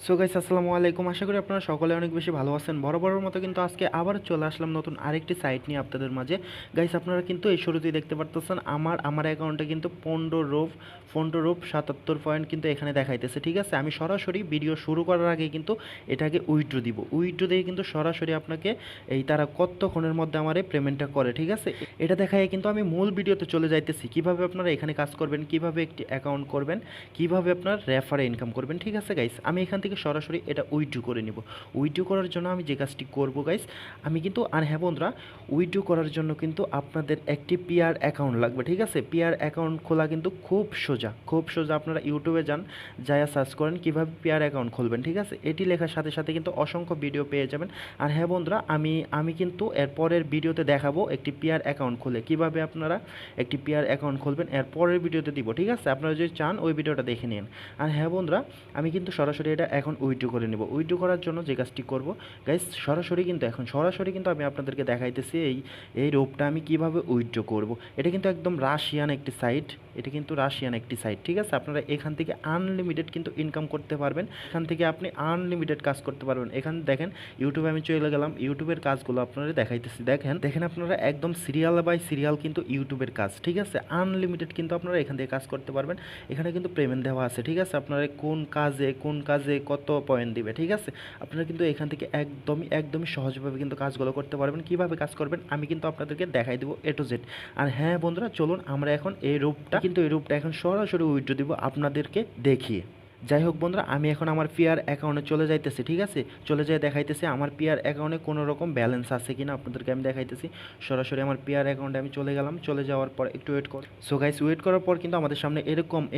So guys আসসালামু আলাইকুম। আশা করি আপনারা সকলে অনেক বেশি ভালো আছেন। বরাবরের মতো কিন্তু আজকে আবার চলে আসলাম নতুন আরেকটি সাইট নিয়ে আপনাদের মাঝে। গাইস আপনারা কিন্তু এই শুরুতেই দেখতে পারতেছেন আমার অ্যাকাউন্টে কিন্তু 15 রূপ 77 পয়েন্ট কিন্তু এখানে দেখাইতেছে। ঠিক আছে, আমি সরাসরি ভিডিও শুরু করার আগে কিন্তু এটাকে উইথড্র দিব। উইথড্র দিয়ে কিন্তু সরাসরি আপনাকে এই তারা কতক্ষণের মধ্যে আমার এই পেমেন্টটা করে। ঠিক আছে, এটা দেখায় কিন্তু আমি মূল ভিডিওতে চলে যাইতেছি কিভাবে আপনারা এখানে কাজ করবেন, কিভাবে একটি অ্যাকাউন্ট করবেন, কিভাবে আপনার রেফারে ইনকাম করবেন। ঠিক আছে গাইস, আমি এখান থেকে সরাসরি এটা উইথড্র করে নিব। উইথড্র করার জন্য আমি যে কাজটি করব গাইস, আমি কিন্তু আর হ্যাঁ বন্ধুরা, উইথড্র করার জন্য কিন্তু আপনাদের একটি পিআর অ্যাকাউন্ট লাগবে। ঠিক আছে, পিআর অ্যাকাউন্ট খোলা কিন্তু খুব সোজা, খুব সোজা। আপনারা ইউটিউবে যান, যায়া সার্চ করেন কীভাবে পিআর অ্যাকাউন্ট খুলবেন। ঠিক আছে, এটি লেখার সাথে সাথে কিন্তু অসংখ্য ভিডিও পেয়ে যাবেন। আর হ্যাঁ বন্ধুরা, আমি কিন্তু এর পরের ভিডিওতে দেখাবো একটি পিআর অ্যাকাউন্ট খুলে কীভাবে আপনারা একটি পিআর অ্যাকাউন্ট খুলবেন, এর পরের ভিডিওতে দিব। ঠিক আছে, আপনারা যদি চান ওই ভিডিওটা দেখে নিন। আর হ্যাঁ বন্ধুরা, আমি কিন্তু সরাসরি এটা এখন উইথড্র করে নেব। উইথড্র করার জন্য যে কাজটি করব গাইস, সরাসরি কিন্তু আমি আপনাদেরকে দেখাইতেছি এই রূপটা আমি কিভাবে উইথড্র করব। এটা কিন্তু একদম রাশিয়ান একটি সাইট, এটা কিন্তু রাশিয়ান একটি সাইট। ঠিক আছে, আপনারা এখান থেকে আনলিমিটেড কিন্তু ইনকাম করতে পারবেন। এখান থেকে আপনি আনলিমিটেড কাজ করতে পারবেন। এখানে দেখেন ইউটিউবে আমি চলে গেলাম, ইউটিউবের কাজগুলো আপনারা দেখাইতেছি। দেখেন আপনারা একদম সিরিয়াল বাই সিরিয়াল কিন্তু ইউটিউবের কাজ। ঠিক আছে, আনলিমিটেড কিন্তু আপনারা এখান থেকে কাজ করতে পারবেন। এখানে কিন্তু পেমেন্ট দেওয়া আছে। ঠিক আছে, আপনারা কোন কাজে কত পয়েন্ট দিবে। ঠিক আছে, আপনারা কিন্তু এখান থেকে একদমই সহজভাবে কিন্তু কাজগুলো করতে পারবেন। কিভাবে কাজ করবেন আমি কিন্তু আপনাদেরকে দেখাই দেবো A to Z। আর হ্যাঁ বন্ধুরা, চলুন আমরা এখন এই রূপটা এখন সরাসরি উইথড্র দিব আপনাদেরকে দেখিয়ে। যাই হোক বন্ধুরা, আমি এখন আমার পিআর অ্যাকাউন্টে চলে যাইতেছি। ঠিক আছে, চলে যেয়ে দেখাইতেছি আমার পিআর অ্যাকাউন্টে কোনো রকম ব্যালেন্স আছে কিনা আপনাদেরকে আমি দেখাইতেছি। সরাসরি আমার পিআর অ্যাকাউন্টে আমি চলে গেলাম। চলে যাওয়ার পর একটু ওয়েট কর। সো গাইস, ওয়েট করার পর কিন্তু আমাদের সামনে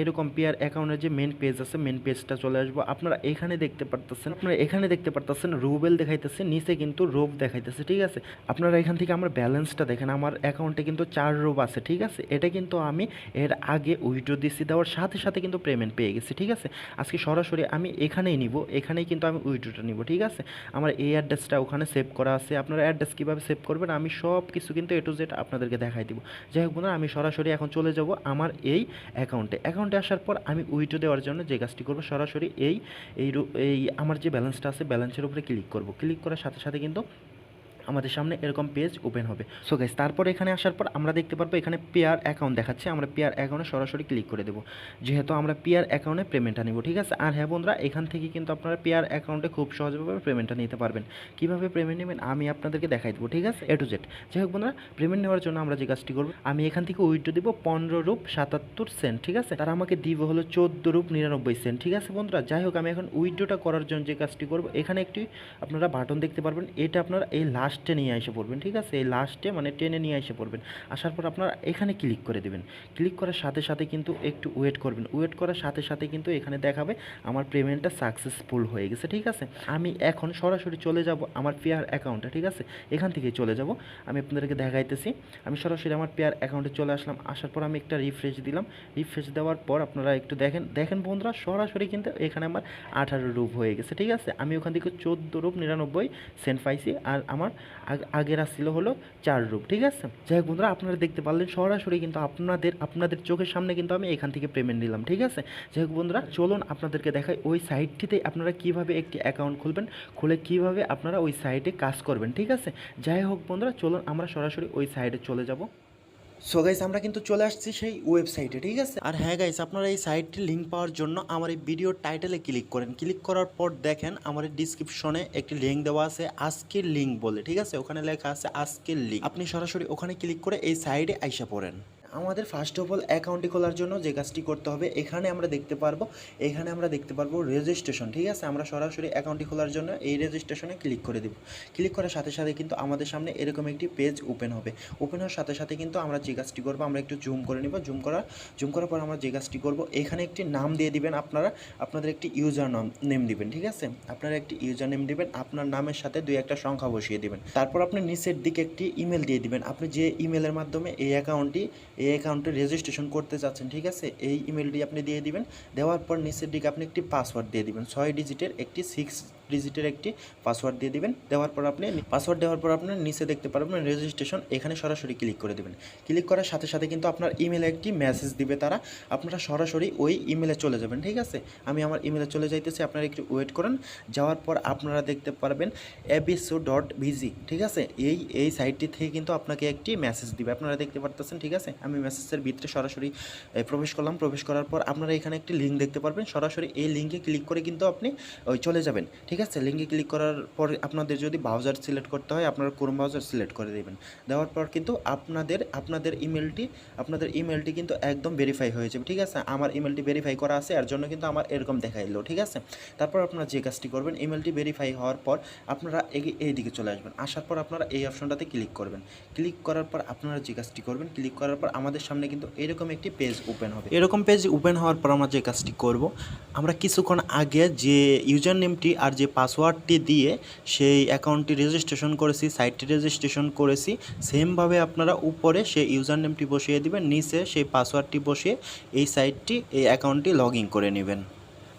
এরকম পিআর অ্যাকাউন্টের যে মেন পেজ আছে, মেন পেজটা চলে আসবো। আপনারা এখানে দেখতে পারতেছেন রুবেল দেখাইতেছে, নিচে কিন্তু রূপ দেখাইতেছে। ঠিক আছে, আপনারা এখান থেকে আমার ব্যালেন্সটা দেখেন, আমার অ্যাকাউন্টে কিন্তু 4 রূপ আছে। ঠিক আছে, এটা কিন্তু আমি এর আগে উইথড্র দিচ্ছি, দেওয়ার সাথে সাথে কিন্তু পেমেন্ট পেয়ে গেছি। ঠিক আছে, আজকে সরাসরি আমি এখানেই নিব, এখানেই কিন্তু আমি উইথড্রটা নিব। ঠিক আছে, আমার এই অ্যাড্রেসটা ওখানে সেভ করা আছে। আপনারা অ্যাড্রেস কীভাবে সেভ করবেন আমি সব কিছু কিন্তু A to Z আপনাদেরকে দেখাই দিব। যাই হোক বন্ধুরা, আমি সরাসরি এখন চলে যাব আমার এই অ্যাকাউন্টে আসার পর আমি উইথড্র দেওয়ার জন্য যে কাজটি করব, সরাসরি এই আমার যে ব্যালেন্সটা আছে ব্যালেন্সের উপরে ক্লিক করব। ক্লিক করার সাথে সাথে কিন্তু আমাদের সামনে এরকম পেজ ওপেন হবে। সো গাইস, তারপর এখানে আসার পর আমরা দেখতে পারবো এখানে পিআর অ্যাকাউন্ট দেখাচ্ছে। আমরা পিআর অ্যাকাউন্টে সরাসরি ক্লিক করে দেবো, যেহেতু আমরা পিআর অ্যাকাউন্টে পেমেন্টটা নিব। ঠিক আছে, আর হ্যাঁ বন্ধুরা, এখান থেকে কিন্তু আপনারা পিআর অ্যাকাউন্টে খুব সহজভাবে পেমেন্টটা নিতে পারবেন। কীভাবে পেমেন্ট নেবেন আমি আপনাদেরকে দেখাই দেবো। ঠিক আছে, A to Z। যাই হোক বন্ধুরা, পেমেন্ট নেওয়ার জন্য আমরা যে কাজটি করবো, আমি এখান থেকে উইথড্র দিব 15 রূপ 77 সেন্ট। ঠিক আছে, তারা আমাকে দিব হলো 14 রূপ 99 সেন্ট। ঠিক আছে বন্ধুরা, যাই হোক আমি এখন উইথড্রটা করার জন্য যে কাজটি করবো, এখানে একটি আপনারা বাটন দেখতে পারবেন, এটা আপনারা এই লাস্টে নিয়ে এসে পড়বেন। ঠিক আছে, এই লাস্টে মানে টেনে নিয়ে এসে পড়বেন। আসার পর আপনারা এখানে ক্লিক করে দেবেন। ক্লিক করার সাথে সাথে কিন্তু একটু ওয়েট করবেন। ওয়েট করার সাথে সাথে কিন্তু এখানে দেখাবে আমার পেমেন্টটা সাকসেসফুল হয়ে গেছে। ঠিক আছে, আমি এখন সরাসরি চলে যাব আমার পিআর অ্যাকাউন্টে। ঠিক আছে, এখান থেকে চলে যাব, আমি আপনাদেরকে দেখাইতেছি। আমি সরাসরি আমার পিআর অ্যাকাউন্টে চলে আসলাম। আসার পর আমি একটা রিফ্রেশ দিলাম। রিফ্রেশ দেওয়ার পর আপনারা একটু দেখেন বন্ধুরা, সরাসরি কিন্তু এখানে আমার 18 রূপ হয়ে গেছে। ঠিক আছে, আমি ওখান থেকে 14 রূপ 99 সেন্ট পাইছি, আর আমার আগের আসছিল হলো 4 রূপ। ঠিক আছে, যাই হোক বন্ধুরা, আপনারা দেখতে পারলেন সরাসরি কিন্তু আপনাদের চোখের সামনে কিন্তু আমি এখান থেকে পেমেন্ট নিলাম। ঠিক আছে, যাই হোক বন্ধুরা, চলুন আপনাদেরকে দেখাই ওই সাইটটিতে আপনারা কিভাবে একটি অ্যাকাউন্ট খুলবেন, খুলে কিভাবে আপনারা ওই সাইটে কাজ করবেন। ঠিক আছে, যাই হোক বন্ধুরা, চলুন আমরা সরাসরি ওই সাইটে চলে যাব। সো গাইস, আমরা কিন্তু চলে আসছি সেই ওয়েবসাইটে। ঠিক আছে, আর হ্যাঁ গাইস, আপনারা এই সাইটটির লিঙ্ক পাওয়ার জন্য আমার এই ভিডিওর টাইটেলে ক্লিক করেন। ক্লিক করার পর দেখেন আমার এই ডিসক্রিপশনে একটি লিঙ্ক দেওয়া আছে, আজকের লিঙ্ক বলে। ঠিক আছে, ওখানে লেখা আছে আজকের লিঙ্ক। আপনি সরাসরি ওখানে ক্লিক করে এই সাইটে আইসা পড়েন। আমাদের ফার্স্ট অফ অল অ্যাকাউন্টটি খোলার জন্য যে কাজটি করতে হবে, এখানে আমরা দেখতে পারবো রেজিস্ট্রেশন। ঠিক আছে, আমরা সরাসরি অ্যাকাউন্টটি খোলার জন্য এই রেজিস্ট্রেশনে ক্লিক করে দেব। ক্লিক করার সাথে সাথে কিন্তু আমাদের সামনে এরকম একটি পেজ ওপেন হবে। ওপেন হওয়ার সাথে সাথে কিন্তু আমরা যে কাজটি করবো, আমরা একটু জুম করে নিব। জুম করার পর আমরা যে কাজটি করবো, এখানে একটি নাম দিয়ে দিবেন। আপনাদের একটি ইউজার নেম দিবেন। ঠিক আছে, আপনারা একটি ইউজার নেম দিবেন, আপনার নামের সাথে 2-1টা সংখ্যা বসিয়ে দিবেন। তারপর আপনি নিচের দিকে একটি ইমেল দিয়ে দিবেন। আপনি যে ইমেলের মাধ্যমে এই এই অ্যাকাউন্টে রেজিস্ট্রেশন করতে চাচ্ছেন, ঠিক আছে, এই ইমেলটি আপনি দিয়ে দিবেন। দেওয়ার পর নিচের দিকে আপনি একটি পাসওয়ার্ড দিয়ে দিবেন, 6 ডিজিটের একটি 6 ডিজিটের একটি পাসওয়ার্ড দিয়ে দিবেন। দেওয়ার পর আপনি পাসওয়ার্ড দেওয়ার পর আপনার নিচে দেখতে পারবেন রেজিস্ট্রেশন, এখানে সরাসরি ক্লিক করে দেবেন। ক্লিক করার সাথে সাথে কিন্তু আপনার ইমেলে একটি মেসেজ দিবে তারা, আপনারা সরাসরি ওই ইমেলে চলে যাবেন, ঠিক আছে। আমি আমার ইমেলে চলে যাইতেছি, আপনারা একটু ওয়েট করেন। যাওয়ার পর আপনারা দেখতে পারবেন Aviso.bz, ঠিক আছে। এই সাইটটি থেকে কিন্তু আপনাকে একটি মেসেজ দিবে, আপনারা দেখতে পারতেছেন, ঠিক আছে। আমি মেসেজের ভিতরে সরাসরি প্রবেশ করলাম। প্রবেশ করার পর আপনারা এখানে একটি লিঙ্ক দেখতে পারবেন, সরাসরি এই লিঙ্কে ক্লিক করে কিন্তু আপনি চলে যাবেন, ঠিক আছে। লিঙ্কে ক্লিক করার পর আপনাদের যদি ব্রাউজার সিলেক্ট করতে হয় আপনারা ক্রোম ব্রাউজার সিলেক্ট করে দেবেন। দেওয়ার পর কিন্তু আপনাদের ইমেলটি কিন্তু একদম ভেরিফাই হয়ে যাবে, ঠিক আছে। আমার ইমেলটি ভেরিফাই করা আছে, এর জন্য কিন্তু আমার এরকম দেখাইলো, ঠিক আছে। তারপর আপনারা যে কাজটি করবেন, ইমেলটি ভেরিফাই হওয়ার পর আপনারা এই দিকে চলে আসবেন। আসার পর আপনারা এই অপশনটাতে ক্লিক করবেন। ক্লিক করার পর আপনারা যে কাজটি করবেন, ক্লিক করার পর আমাদের সামনে কিন্তু এরকম একটি পেজ ওপেন হবে। এরকম পেজ ওপেন হওয়ার পর আমরা যে কাজটি করব, আমরা কিছুক্ষণ আগে যে ইউজার নেমটি আর যে পাসওয়ার্ডটি দিয়ে সেই অ্যাকাউন্টটি রেজিস্ট্রেশন করেছি, সাইটটি রেজিস্ট্রেশন করেছি, সেমভাবে আপনারা উপরে সেই ইউজার নেমটি বসিয়ে দিবেন, নিচে সেই পাসওয়ার্ডটি বসিয়ে এই অ্যাকাউন্টটি লগ ইন করে নেবেন।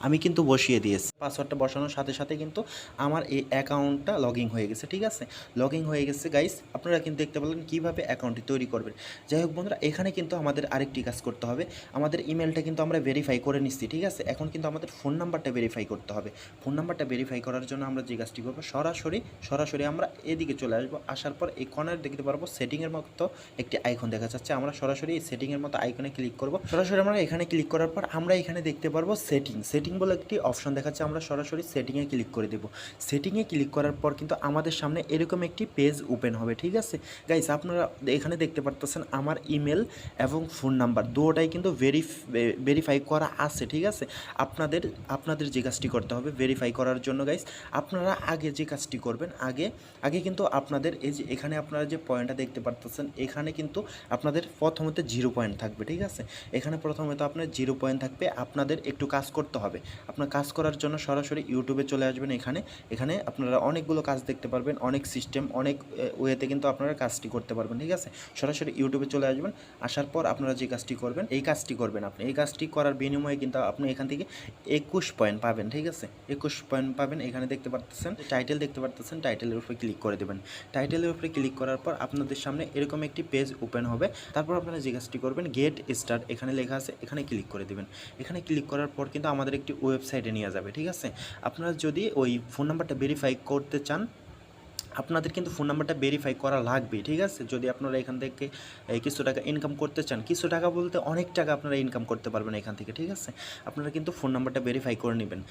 আমি কিন্তু বসিয়ে দিয়েছি। পাসওয়ার্ডটা বসানোর সাথে সাথে কিন্তু আমার এই অ্যাকাউন্টটা লগইন হয়ে গেছে, ঠিক আছে। লগইন হয়ে গেছে গাইস, আপনারা কিন্তু দেখতে পেলেন কীভাবে অ্যাকাউন্টটি তৈরি করবেন। যাই হোক বন্ধুরা, এখানে কিন্তু আমাদের আরেকটি কাজ করতে হবে। আমাদের ইমেলটা কিন্তু আমরা ভেরিফাই করে নিচ্ছি, ঠিক আছে। এখন কিন্তু আমাদের ফোন নাম্বারটা ভেরিফাই করতে হবে। ফোন নাম্বারটা ভেরিফাই করার জন্য আমরা যে কাজটি করবো, সরাসরি আমরা এদিকে চলে আসবো। আসার পর এই কর্নারে দেখতে পারবো সেটিংয়ের মতো একটি আইকন দেখা যাচ্ছে, আমরা সরাসরি এই সেটিংয়ের মতো আইকনে ক্লিক করবো। সরাসরি আমরা এখানে ক্লিক করার পর আমরা এখানে দেখতে পারবো সেটিং বলে একটি অপশন দেখাচ্ছে, আমরা সরাসরি সেটিংয়ে ক্লিক করে দেব। সেটিংয়ে ক্লিক করার পর কিন্তু আমাদের সামনে এরকম একটি পেজ ওপেন হবে, ঠিক আছে গাইস। আপনারা এখানে দেখতে পারতেছেন আমার ইমেল এবং ফোন নাম্বার দুটোটাই কিন্তু ভেরিফাই করা আছে, ঠিক আছে। আপনাদের যে কাজটি করতে হবে ভেরিফাই করার জন্য গাইস, আপনারা আগে যে কাজটি করবেন, আগে কিন্তু আপনাদের এই যে এখানে আপনারা যে পয়েন্টটা দেখতে পারতেছেন, এখানে কিন্তু আপনাদের প্রথমত 0 পয়েন্ট থাকবে, ঠিক আছে। এখানে প্রথমত আপনার 0 পয়েন্ট থাকবে, আপনাদের একটু কাজ করতে হবে। আপনার কাজ করার জন্য সরাসরি ইউটিউবে চলে আসবেন। এখানে আপনারা অনেকগুলো কাজ দেখতে পারবেন, অনেক সিস্টেম, অনেক ওয়েতে কিন্তু আপনারা কাজটি করতে পারবেন, ঠিক আছে। সরাসরি ইউটিউবে চলে আসবেন। আসার পর আপনারা যে কাজটি করবেন, এই কাজটি করার বিনিময়ে কিন্তু আপনি এখান থেকে 21 পয়েন্ট পাবেন, ঠিক আছে। 21 পয়েন্ট পাবেন। এখানে দেখতে পাচ্ছেন টাইটেল দেখতে পাচ্ছেন, টাইটেলের উপরে ক্লিক করে দেবেন। টাইটেলের উপরে ক্লিক করার পর আপনাদের সামনে এরকম একটি পেজ ওপেন হবে। তারপর আপনারা যে কাজটি করবেন, গেট স্টার্ট এখানে লেখা আছে, এখানে ক্লিক করে দেবেন। এখানে ক্লিক করার পর কিন্তু আমাদের একটি ওয়েবসাইটে নিয়ে যাবে, ঠিক আছে। আপনারা যদি ওই ফোন নাম্বারটা ভেরিফাই করতে চান, আপনাদের কিন্তু ফোন নাম্বারটা ভেরিফাই করা লাগবে, ঠিক আছে। যদি আপনারা এখান থেকে কিছু টাকা ইনকাম করতে চান, কিছু টাকা বলতে অনেক টাকা আপনারা ইনকাম করতে পারবেন এখান থেকে, ঠিক আছে। আপনারা কিন্তু ফোন নাম্বারটা ভেরিফাই করে নেবেন।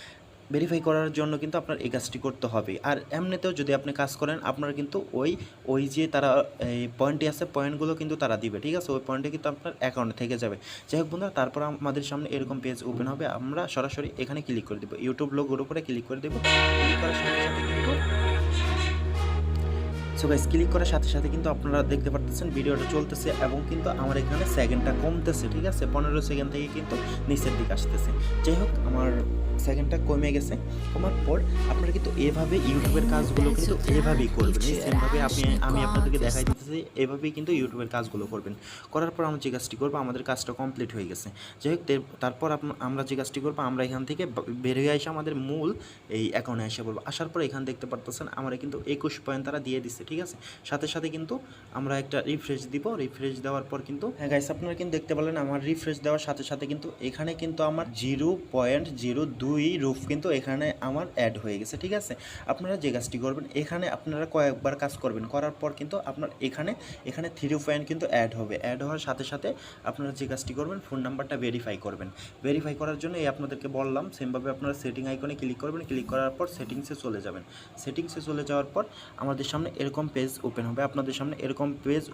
ভেরিফাই করার জন্য কিন্তু আপনার এই কাজটি করতে হবে। আর এমনিতেও যদি আপনি কাজ করেন, আপনারা কিন্তু ওই যে তারা এই পয়েন্টটি আছে, পয়েন্টগুলো কিন্তু তারা দিবে, ঠিক আছে। ওই পয়েন্টে কিন্তু আপনার অ্যাকাউন্টে থেকে যাবে। যাই হোক বন্ধুরা, তারপর আমাদের সামনে এরকম পেজ ওপেন হবে। আমরা সরাসরি এখানে ক্লিক করে দেবো, ইউটিউব লোগোর উপরে ক্লিক করে দেবো। ক্লিক করার সাথে সাথে কিন্তু সো গাইস, ক্লিক করার সাথে সাথে কিন্তু আপনারা দেখতে পাচ্ছেন ভিডিওটা চলতেছে এবং কিন্তু আমার এখানে সেকেন্ডটা কমতেছে, ঠিক আছে। 15 সেকেন্ড থেকে কিন্তু নিচের দিকে আসতেছে। যাই হোক, আমার সেকেন্ডটা কমে গেছে। কমার পর আপনারা কিন্তু এভাবে ইউটিউবের কাজগুলো কিন্তু এভাবেই করবেন, সেমভাবে আমি আপনাদেরকে দেখাই দিতেছি, এভাবেই কিন্তু ইউটিউবের কাজগুলো করবেন। করার পর আমরা যে কাজটি করবো, আমাদের কাজটা কমপ্লিট হয়ে গেছে। যাই হোক, তারপর আমরা যে কাজটি করবো, আমরা এখান থেকে বের হয়ে আসে আমাদের মূল এই অ্যাকাউন্টে এসে পড়বো। আসার পর এখানে দেখতে পারতেছেন আমরা কিন্তু 21 পয়েন্ট তারা দিয়ে দিচ্ছে, ঠিক আছে। সাথে সাথে কিন্তু আমরা একটা রিফ্রেশ দিব। রিফ্রেশ দেওয়ার পর কিন্তু হ্যাঁ গাইস, আপনারা কিন্তু দেখতে পেলেন আমার রিফ্রেশ দেওয়ার সাথে সাথে কিন্তু এখানে কিন্তু আমার 0.02 রুফ কিন্তু এখানে আমার অ্যাড হয়ে গেছে, ঠিক আছে। আপনারা যে কাজটি করবেন, এখানে আপনারা কয়েকবার কাজ করবেন, করার পর কিন্তু আপনার এখানে 3 পয়েন্ট কিন্তু অ্যাড হবে। অ্যাড হওয়ার সাথে সাথে আপনারা যে কাজটি করবেন, ফোন নাম্বারটা ভেরিফাই করবেন। ভেরিফাই করার জন্য আপনাদেরকে বললাম, সেমভাবে আপনারা সেটিং আইকনে ক্লিক করবেন। ক্লিক করার পর সেটিংসে চলে যাবেন। সেটিংসে চলে যাওয়ার পর আমাদের সামনে এরকম পেজ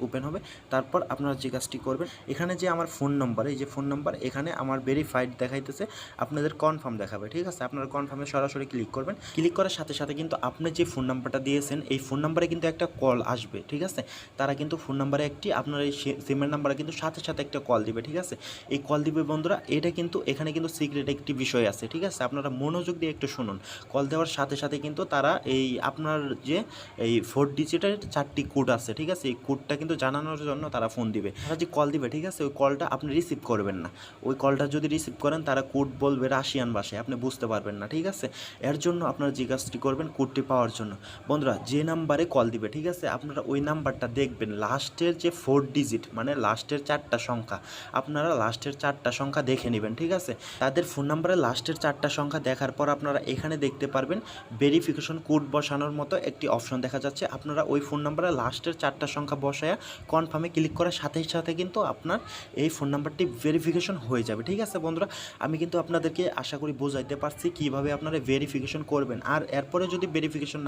ওপেন হবে। তারপর আপনারা যে কাজটি করবেন, এখানে যে আমার ফোন নাম্বার, এই যে ফোন নাম্বার, এখানে আমার ভেরিফাইড দেখাইতেছে, আপনাদের কনফার্ম দেখাবে। যাবে, ঠিক আছে। আপনারা কনফার্মে সরাসরি ক্লিক করবেন। ক্লিক করার সাথে সাথে কিন্তু আপনি যে ফোন নাম্বারটা দিয়েছেন এই ফোন নাম্বারে কিন্তু একটা কল আসবে, ঠিক আছে। তারা কিন্তু ফোন নাম্বারে একটি আপনার এই সিমের নাম্বারে কিন্তু সাথে সাথে একটা কল দিবে, ঠিক আছে। এই কল দিবে বন্ধুরা, এটা কিন্তু এখানে কিন্তু সিক্রেট একটি বিষয় আছে, ঠিক আছে। আপনারা মনোযোগ দিয়ে একটু শুনুন। কল দেওয়ার সাথে সাথে কিন্তু তারা এই আপনার যে এই 4 ডিজিটের 4টি কোড আছে, ঠিক আছে। এই কোডটা কিন্তু জানানোর জন্য তারা ফোন দিবে। তারা যে কল দিবে, ঠিক আছে, ওই কলটা আপনি রিসিভ করবেন না। ওই কলটা যদি রিসিভ করেন তারা কোড বলবে রাশিয়ান ভাষায়, আপনি বুঝতে পারবেন না, ঠিক আছে। এর জন্য আপনারা যে কাজটি করবেন কোডটি পাওয়ার জন্য বন্ধুরা, যে নাম্বারে কল দিবে, ঠিক আছে, আপনারা ওই নাম্বারটা দেখবেন লাস্টের যে 4 ডিজিট মানে লাস্টের 4টা সংখ্যা, আপনারা লাস্টের 4টা সংখ্যা দেখে নেবেন, ঠিক আছে। তাদের ফোন নাম্বারে লাস্টের 4টা সংখ্যা দেখার পর আপনারা এখানে দেখতে পারবেন ভেরিফিকেশন কোড বসানোর মতো একটি অপশন দেখা যাচ্ছে। আপনারা ওই ফোন নাম্বারে লাস্টের 4টা সংখ্যা বসায়া কনফার্মে ক্লিক করার সাথে সাথে কিন্তু আপনার এই ফোন নাম্বারটি ভেরিফিকেশন হয়ে যাবে, ঠিক আছে বন্ধুরা। আমি কিন্তু আপনাদেরকে আশা করি বোঝাইতে পারছি কিভাবে আপনারা ভেরিফিকেশন করবেন। আর এরপরে যদি ভেরিফিকেশন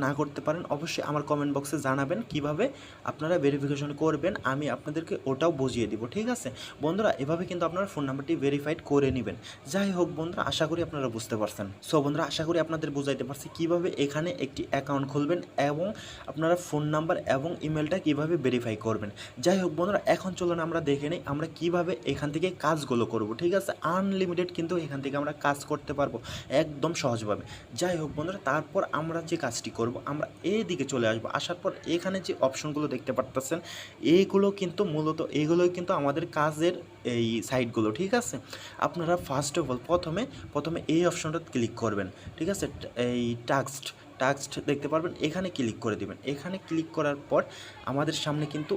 না করতে পারেন অবশ্যই আমার কমেন্ট বক্সে জানাবেন কিভাবে আপনারা ভেরিফিকেশন করবেন, আমি আপনাদেরকে ওটাও বুঝিয়ে দিব, ঠিক আছে বন্ধুরা। এভাবে কিন্তু আপনারা ফোন নাম্বারটি ভেরিফাইড করে নেবেন। যাই হোক বন্ধুরা, আশা করি আপনারা বুঝতে পারছেন। সো বন্ধুরা, আশা করি আপনাদের বুঝাইতে পারছি কিভাবে এখানে একটি অ্যাকাউন্ট খুলবেন এবং আপনারা ফোন নাম্বার এবং ইমেলটা কিভাবে ভেরিফাই করবেন। যাই হোক বন্ধুরা, এখন চলুন আমরা দেখে নিই আমরা কিভাবে এখান থেকে কাজগুলো করব, ঠিক আছে। আনলিমিটেড কিন্তু এখান থেকে আমরা কাজ করতে পারবো একদম সহজভাবে। যাই হোক বন্ধুরা, তারপর আমরা যে কাজটি করব, আমরা এই দিকে চলে আসবো। আসার পর এখানে যে অপশনগুলো দেখতে পারতেছেন এইগুলো কিন্তু মূলত এইগুলোই কিন্তু আমাদের কাজের এই সাইটগুলো, ঠিক আছে। আপনারা ফার্স্ট অফ অল প্রথমে এই অপশনটা ক্লিক করবেন, ঠিক আছে। এই টাস্ক দেখতে পারবেন, এখানে ক্লিক করে দিবেন। এখানে ক্লিক করার পর আমাদের সামনে কিন্তু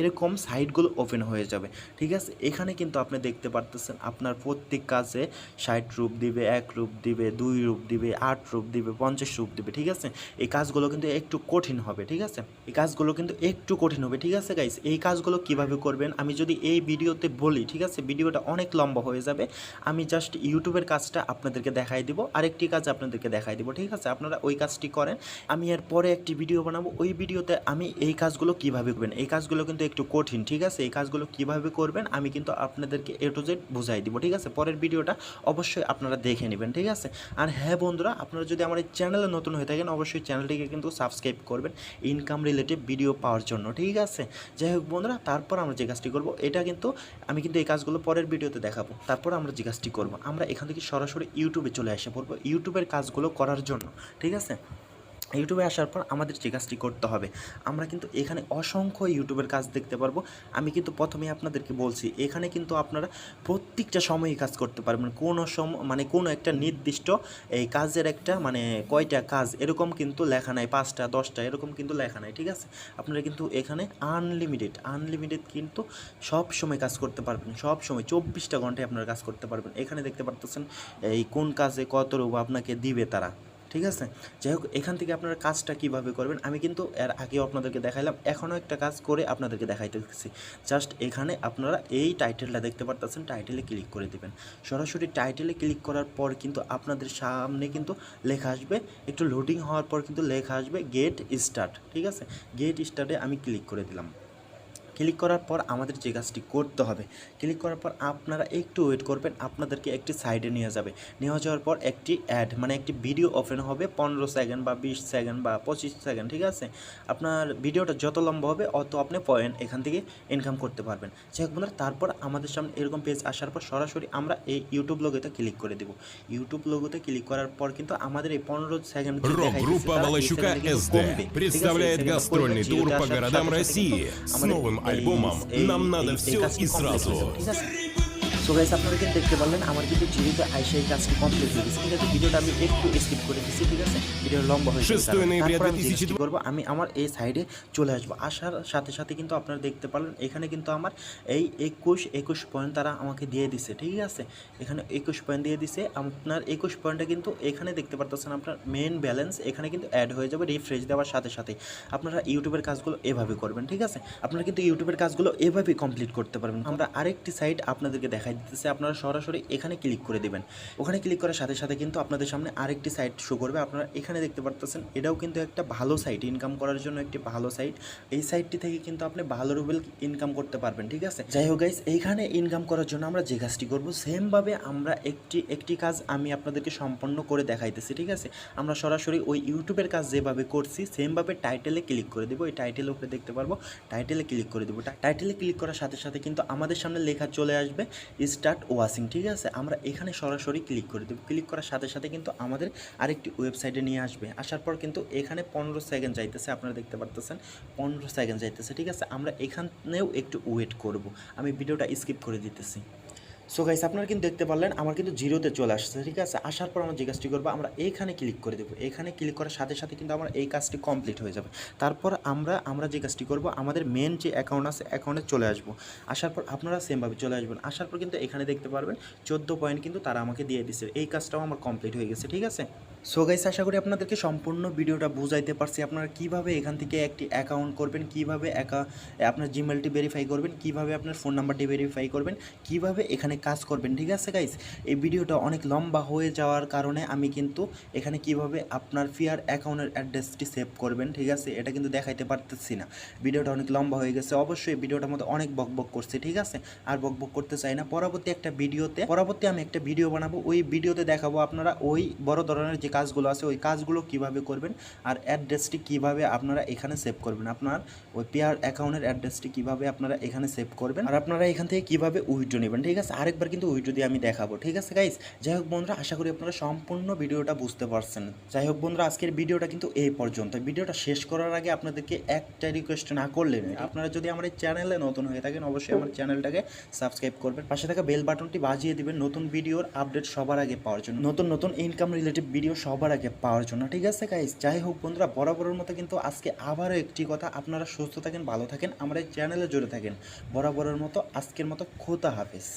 এরকম সাইটগুলো ওপেন হয়ে যাবে, ঠিক আছে। এখানে কিন্তু আপনি দেখতে পারতেছেন আপনার প্রত্যেক কাজে 60 রূপ দিবে, 1 রূপ দিবে, 2 রূপ দিবে, 8 রূপ দিবে, 50 রূপ দিবে, ঠিক আছে। এই কাজগুলো কিন্তু একটু কঠিন হবে, ঠিক আছে। ঠিক আছে গাইস। এই কাজগুলো কিভাবে করবেন আমি যদি এই ভিডিওতে বলি, ঠিক আছে, ভিডিওটা অনেক লম্বা হয়ে যাবে। আমি জাস্ট ইউটিউবের কাজটা আপনাদেরকে দেখাই দিব, আরেকটি কাজ আপনাদেরকে দেখাই দিব, ঠিক আছে। আপনারা ওই কাজটি করেন, আমি এর পরে একটি ভিডিও বানাবো, ওই ভিডিওতে আমি এই কাজগুলো কিভাবে করবেন। এই কাজগুলো কিন্তু একটু কঠিন, ঠিক আছে। এই কাজগুলো কিভাবে করবেন আমি কিন্তু আপনাদেরকে A to Z বুঝাই দিব, ঠিক আছে। পরের ভিডিওটা অবশ্যই আপনারা দেখে নেবেন, ঠিক আছে। আর হ্যাঁ বন্ধুরা, আপনারা যদি আমার এই চ্যানেলে নতুন হয়ে থাকেন অবশ্যই চ্যানেলটিকে কিন্তু সাবস্ক্রাইব করবেন ইনকাম রিলেটেড ভিডিও পাওয়ার জন্য, ঠিক আছে। যাই হোক বন্ধুরা, তারপর আমরা যে কাজটি করব এটা কিন্তু আমি কিন্তু এই কাজগুলো পরের ভিডিওতে দেখাবো। তারপর আমরা যে কাজটি করব, আমরা এখান থেকে সরাসরি ইউটিউবে চলে আসে পড়বো ইউটিউবের কাজগুলো করার জন্য, ঠিক আছে। ইউটিউবে আসার পর আমাদের যে কাজটি করতে হবে, আমরা কিন্তু এখানে অসংখ্য ইউটিউবের কাজ দেখতে পারবো। আমি কিন্তু প্রথমেই আপনাদেরকে বলছি এখানে কিন্তু আপনারা প্রত্যেকটা সময়ই কাজ করতে পারবেন। কোনো মানে কোনো একটা নির্দিষ্ট এই কাজের একটা মানে কয়টা কাজ এরকম কিন্তু লেখা নাই, 5টা 10টা এরকম কিন্তু লেখা নাই, ঠিক আছে। আপনারা কিন্তু এখানে আনলিমিটেড কিন্তু সব সময় কাজ করতে পারবেন, সব সময় 24টা ঘন্টায় আপনারা কাজ করতে পারবেন। এখানে দেখতে পারতেছেন এই কোন কাজে কত রূপ আপনাকে দিবে তারা, ঠিক আছে। যাই হোক, এখান থেকে আপনারা কাজটা কিভাবে করবেন আমি কিন্তু এর আগেও আপনাদেরকে দেখাইলাম, এখনও একটা কাজ করে আপনাদেরকে দেখাইতেছি। জাস্ট এখানে আপনারা এই টাইটেলটা দেখতে পারতেছেন, টাইটেলে ক্লিক করে দিবেন। সরাসরি টাইটেলে ক্লিক করার পর কিন্তু আপনাদের সামনে কিন্তু লেখা আসবে, একটু লোডিং হওয়ার পর কিন্তু লেখা আসবে গেট স্টার্ট, ঠিক আছে। গেট স্টার্টে আমি ক্লিক করে দিলাম। ক্লিক করার পর আমাদের যে কাজটি করতে হবে, ক্লিক করার পর আপনারা একটু ওয়েট করবেন, আপনাদেরকে একটি সাইডে নিয়ে যাওয়ার পর একটি অ্যাড মানে একটি ভিডিও ওপেন হবে 15 সেকেন্ড বা 20 সেকেন্ড বা 25 সেকেন্ড, ঠিক আছে। আপনার ভিডিওটা যত লম্বা হবে অত আপনি পয়েন্ট এখান থেকে ইনকাম করতে পারবেন। যাই হোক বন্ধুরা, তারপর আমাদের সামনে এরকম পেজ আসার পর সরাসরি আমরা এই ইউটিউব লোগোতে ক্লিক করে দেব। ইউটিউব লোগোতে ক্লিক করার পর কিন্তু আমাদের এই 15 সেকেন্ড Рок-группа Волощука SD представляет гастрольный тур по городам России с новым альбомом «Нам надо все и сразу». সো গাইস, আপনারা কিন্তু দেখতে পারলেন আমার কিন্তু জিরোতে আইসা এই কাজটি কমপ্লিট হয়ে গেছে, ঠিক আছে। ভিডিওটা আমি একটু স্কিপ করে দিচ্ছি, ঠিক আছে, ভিডিও লম্বা হয়ে গেছে। তারপর আমি যেটি করব, আমি আমার এই সাইডে চলে আসবো। আসার সাথে সাথে কিন্তু আপনারা দেখতে পারলেন এখানে কিন্তু আমার এই 21 পয়েন্ট তারা আমাকে দিয়ে দিছে, ঠিক আছে। এখানে 21 পয়েন্ট দিয়ে দিছে। আপনার 21 পয়েন্টটা কিন্তু এখানে দেখতে পারতেছেন আপনার মেন ব্যালেন্স এখানে কিন্তু অ্যাড হয়ে যাবে রিফ্রেশ দেওয়ার সাথে সাথে। আপনারা ইউটিউবের কাজগুলো এভাবে করবেন, ঠিক আছে। আপনারা কিন্তু ইউটিউবের কাজগুলো এভাবেই কমপ্লিট করতে পারবেন। আমরা আরেকটি সাইট আপনাদেরকে দেখাই দিতেছে, আপনারা সরাসরি এখানে ক্লিক করে দেবেন। ওখানে ক্লিক করার সাথে সাথে কিন্তু আপনাদের সামনে আরেকটি সাইট শো করবে। আপনারা এখানে দেখতে পারতেছেন, এটাও কিন্তু একটা ভালো সাইট, ইনকাম করার জন্য একটি ভালো সাইট। এই সাইটটি থেকে কিন্তু আপনি ভালো রুবেল ইনকাম করতে পারবেন, ঠিক আছে। যাই হোক গাইস, এইখানে ইনকাম করার জন্য আমরা যে কাজটি করবো সেমভাবে আমরা একটি কাজ আমি আপনাদেরকে সম্পন্ন করে দেখাইতেছি, ঠিক আছে। আমরা সরাসরি ওই ইউটিউবের কাজ যেভাবে করছি সেমভাবে টাইটেলে ক্লিক করে দেবো। এই টাইটেলের উপরে দেখতে পারবো, টাইটেলে ক্লিক করে দেবো। টাইটেলে ক্লিক করার সাথে সাথে কিন্তু আমাদের সামনে লেখা চলে আসবে স্টার্ট ওয়াচিং, ঠিক আছে। আমরা এখানে সরাসরি ক্লিক করে দেবো। ক্লিক করার সাথে সাথে কিন্তু আমাদের আরেকটি ওয়েবসাইটে নিয়ে আসবে। আসার পর কিন্তু এখানে 15 সেকেন্ড যাইতেছে, আপনারা দেখতে পারতেছেন 15 সেকেন্ড যাইতেছে, ঠিক আছে। আমরা এখানেও একটু ওয়েট করব, আমি ভিডিওটা স্কিপ করে দিতেছি। সো গাইস, আপনারা কিন্তু দেখতে পারলেন আমার কিন্তু জিরোতে চলে আসছে, ঠিক আছে। আসার পর আমরা যে কাজটি করবো, আমরা এইখানে ক্লিক করে দেবো। এখানে ক্লিক করার সাথে সাথে কিন্তু আমার এই কাজটি কমপ্লিট হয়ে যাবে। তারপর আমরা যে কাজটি করবো, আমাদের মেন যে অ্যাকাউন্ট আছে অ্যাকাউন্টে চলে আসবো। আসার পর আপনারা সেমভাবে চলে আসবেন। আসার পর কিন্তু এখানে দেখতে পারবেন 14 পয়েন্ট কিন্তু তারা আমাকে দিয়ে দিচ্ছে। এই কাজটাও আমার কমপ্লিট হয়ে গেছে, ঠিক আছে। সো গাইস, আশা করি আপনাদেরকে সম্পূর্ণ ভিডিওটা বুঝাইতে পারছি। আপনারা কীভাবে এখান থেকে একটি অ্যাকাউন্ট করবেন, কীভাবে আপনার জিমেলটি ভেরিফাই করবেন, কীভাবে আপনার ফোন নাম্বারটি ভেরিফাই করবেন, কীভাবে এখানে কাজ করবেন, ঠিক আছে গাইস। এই ভিডিওটা অনেক লম্বা হয়ে যাওয়ার কারণে আমি কিন্তু এখানে কীভাবে আপনার ফিয়ার অ্যাকাউন্টের অ্যাড্রেসটি সেভ করবেন, ঠিক আছে, এটা কিন্তু দেখাইতে পারতেছি না। ভিডিওটা অনেক লম্বা হয়ে গেছে। অবশ্যই ভিডিওটার মধ্যে অনেক বকবক করছে, ঠিক আছে। আর বকবক করতে চাই না। পরবর্তী আমি একটা ভিডিও বানাবো, ওই ভিডিওতে দেখাবো আপনারা ওই বড় ধরনের যে কাজগুলো আছে ওই কাজগুলো কিভাবে করবেন, আর অ্যাড্রেসটি কিভাবে আপনারা এখানে সেভ করবেন, আপনার ওই পেয়ার অ্যাকাউন্টের অ্যাড্রেসটি কিভাবে আপনারা এখানে সেভ করবেন, আর আপনারা এখান থেকে কিভাবে উইথড্র নেবেন, ঠিক আছে। আরেকবার কিন্তু উইথড্র দিয়ে আমি দেখাবো, ঠিক আছে গাইস। যাই হোক বন্ধুরা, আশা করি আপনারা সম্পূর্ণ ভিডিওটা বুঝতে পারছেন। যাই হোক বন্ধুরা, আজকের ভিডিওটা কিন্তু এই পর্যন্ত। ভিডিওটা শেষ করার আগে আপনাদেরকে একটা রিকোয়েস্ট না করলে নয়, আপনারা যদি আমার এই চ্যানেলে নতুন হয়ে থাকেন অবশ্যই আমার চ্যানেলটাকে সাবস্ক্রাইব করবেন, পাশে থাকা বেল বাটনটি বাজিয়ে দিবেন নতুন ভিডিওর আপডেট সবার আগে পাওয়ার জন্য, নতুন ইনকাম রিলেটেড ভিডিও সবার আগে পাওয়ার জন্য, ঠিক আছে গাইস। যাই হোক বন্ধুরা, বরাবরের মতো কিন্তু আজকে আবারও একটি কথা, আপনারা সুস্থ থাকেন, ভালো থাকেন, আমার এই চ্যানেলে জুড়ে থাকেন। বরাবরের মতো আজকের মতো খোদা হাফেজ।